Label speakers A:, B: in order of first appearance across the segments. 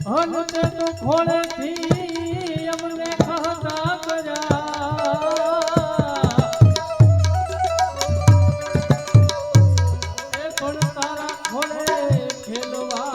A: હનતે તો ખોળેથી અમને ખાતા કર્યા એ પણ તારા ખોળે ખેલવા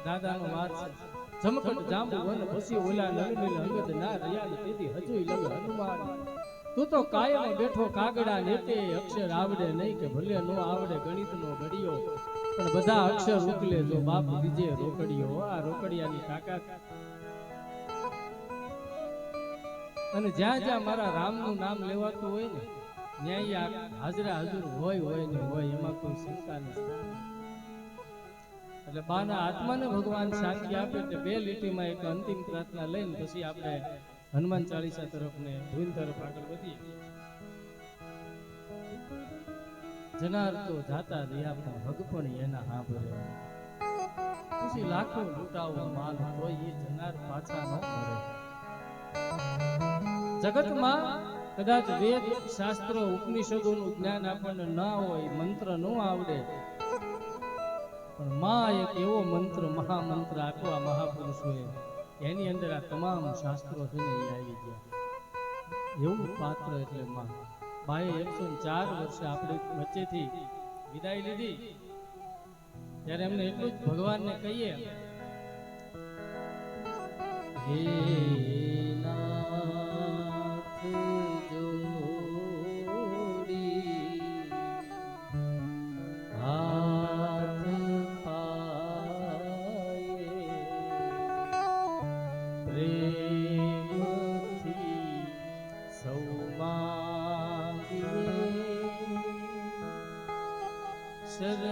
A: દાદાનો વાર છે જમકટ જાંબુ વન પછી ઓલા લગન અંગત ના રહ્યા તેથી હજુય લગ હનુમાન તું તો કાયમ બેઠો કાગડા નેતે અક્ષર આવડે નહીં કે ભલે નો આવડે ગણિતનો ઘડિયો પણ બધા અક્ષર ઉકલે જો બાપ દીજે રોકડીઓ આ રોકડિયાની તાકાત અને જ્યાં જ્યાં મારા રામનું નામ લેવાતું હોય ને ન્યાય હાજરા હજુર હોય ને હોય એમાં કોઈ શંકા નથી એટલે બાના આત્માને ભગવાન શાંતિ આપે એટલે બે લીટીમાં એક અંતિમ પ્રાર્થના લઈને પછી આપણે હનુમાન ચાલીસા તરફ ને ધૂન તરફ આગળ વધીએ. જનાર તો જાતા રહ્યા પણ હગ પણ એના હા ભરે પછી લાખો લૂંટાવો માલ હોય એ જનાર પાછા ન ભરે. જગતમાં કદાચ વેદ શાસ્ત્રો ઉપનિષદોનું જ્ઞાન આપણને ના હોય મંત્ર ન આવડે પણ માં એક એવો મંત્ર મહામંત્ર આખો આ મહાપુરુષોએ એની અંદર આ તમામ શાસ્ત્રો છે ને એ આવી ગયા એવું પાત્ર એટલે માં. બાએ 104 વર્ષે આપણે વચ્ચેથી વિદાય લીધી ત્યારે એમને એટલું જ ભગવાનને કહીએ હે નાથ જોડી હાથ પાયે પ્રેમથી શરણે